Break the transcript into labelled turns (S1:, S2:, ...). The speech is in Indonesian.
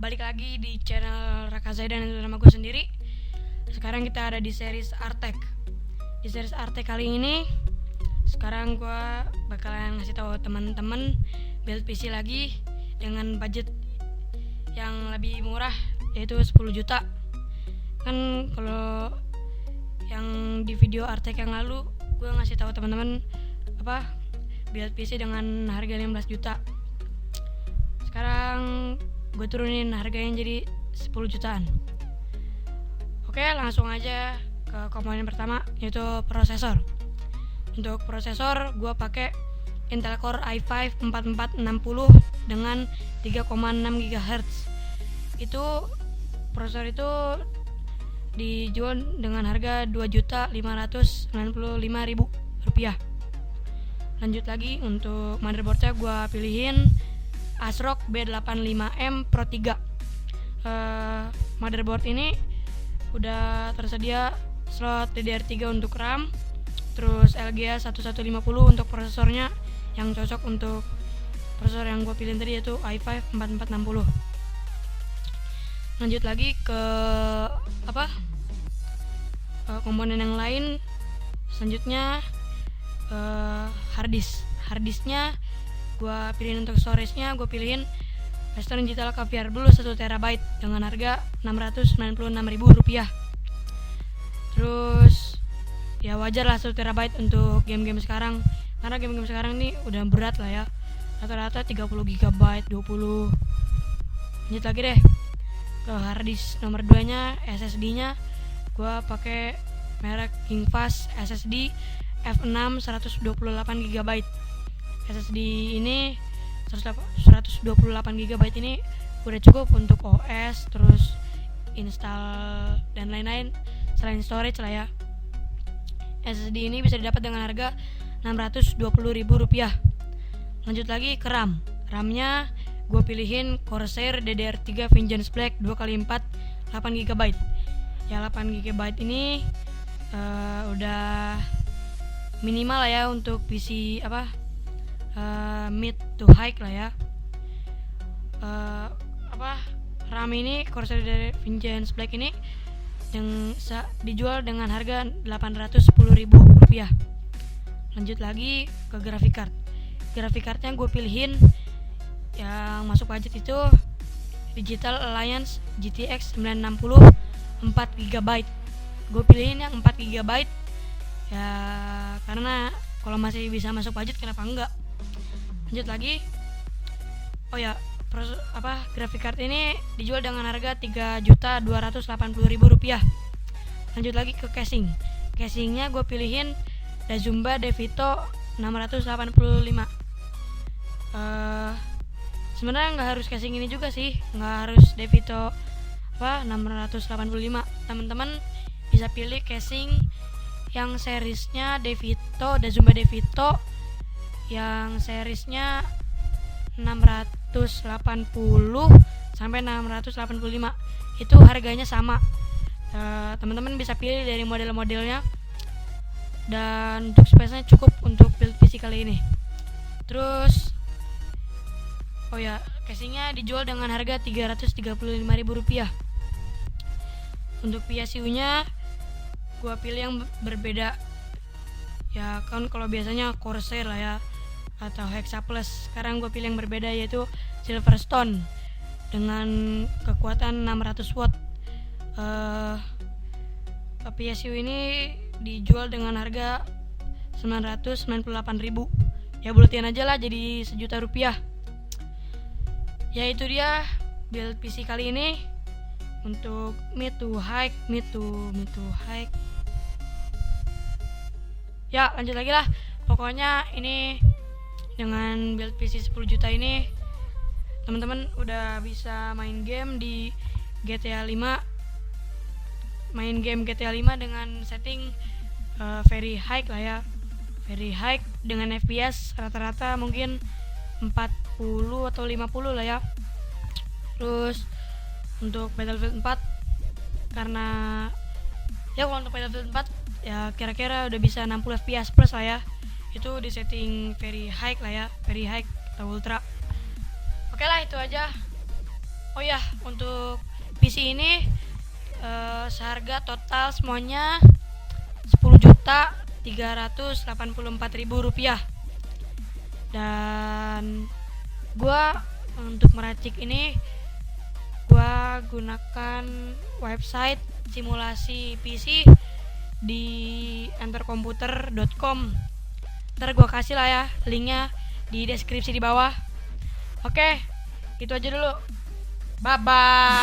S1: balik lagi di channel Raka Zaidan, itu nama gue sendiri. Sekarang kita ada di series Artek. Di series Artek kali ini, sekarang gue bakalan ngasih tahu teman-teman build PC lagi dengan budget yang lebih murah, yaitu 10 juta. Kan kalau yang di video Artek yang lalu, gue ngasih tahu teman-teman build PC dengan harga 15 juta. Sekarang gue turunin harganya jadi 10 jutaan. Oke, langsung aja ke komponen pertama, yaitu prosesor. Untuk prosesor gue pakai Intel Core i5 4460 dengan 3,6 GHz. Itu prosesor itu dijual dengan harga 2.595.000 rupiah. Lanjut lagi, untuk motherboardnya gue pilihin ASRock B85M Pro 3. Motherboard ini udah tersedia slot DDR3 untuk RAM, terus LGA 1150 untuk prosesornya, yang cocok untuk prosesor yang gue pilih tadi, yaitu i5 4460. Lanjut lagi ke komponen yang lain. Selanjutnya harddisknya gue pilihin. Untuk storage-nya gue pilihin Western Digital Caviar Blue 1 TB dengan harga 696.000 rupiah. Terus ya wajar lah 1 TB untuk game-game sekarang, karena game-game sekarang ini udah berat lah ya, rata-rata 30 GB 20. Lanjut lagi deh ke harddisk nomor 2 nya, SSD-nya gue pakai merek Kingfast SSD F6 128 GB. SSD ini 128 GB ini udah cukup untuk OS, terus install dan lain-lain selain storage lah ya. SSD ini bisa didapat dengan harga 620.000 rupiah. Lanjut lagi ke RAM. RAM-nya gue pilihin Corsair DDR3 Vengeance Black 2x4 8 GB. Ya 8 GB ini udah minimal lah ya untuk PC mid to high lah ya. RAM ini Corsair dari Vengeance Black ini yang dijual dengan harga 810.000 rupiah. Lanjut lagi ke graphic card. Graphic cardnya gue pilihin yang masuk budget itu Digital Alliance GTX 960 4 GB. Gue pilihin yang 4 GB ya, karena kalau masih bisa masuk budget kenapa enggak. Lanjut lagi, graphic card ini dijual dengan harga 3.280.000 rupiah. Lanjut lagi ke casing. Casingnya gue pilihin Dazumba Devito 685. Sebenarnya nggak harus casing ini juga sih, nggak harus Devito 685. Teman-teman bisa pilih casing yang seriesnya Dazumba Devito yang seriesnya 680 sampai 685. Itu harganya sama. Teman-teman bisa pilih dari model-modelnya, dan untuk space-nya cukup untuk build PC kali ini. Terus casingnya dijual dengan harga 335.000 rupiah. Untuk PSU-nya gua pilih yang berbeda. Ya kan kalau biasanya Corsair lah ya, atau Hexa Plus. Sekarang gue pilih yang berbeda, yaitu Silverstone dengan kekuatan 600 watt. PSU ini dijual dengan harga 998.000. Ya buletin aja lah jadi 1 juta rupiah. Ya itu dia build PC kali ini untuk mid to high. Ya lanjut lagi lah. Pokoknya ini dengan build PC 10 juta ini teman-teman udah bisa main game di GTA 5. Main game GTA 5 dengan setting very high lah ya. Very high dengan FPS rata-rata mungkin 40 atau 50 lah ya. Terus untuk Battlefield 4, karena ya kalau untuk Battlefield 4 ya kira-kira udah bisa 60 FPS plus lah ya. Itu di setting very high lah ya, very high atau ultra. Oke lah, itu aja. Oh ya, untuk PC ini seharga total semuanya 10.384.000 rupiah. Dan gua untuk meracik ini gua gunakan website simulasi PC di entercomputer.com. Ntar gua kasih lah ya linknya di deskripsi di bawah. Oke, itu aja dulu. Bye bye.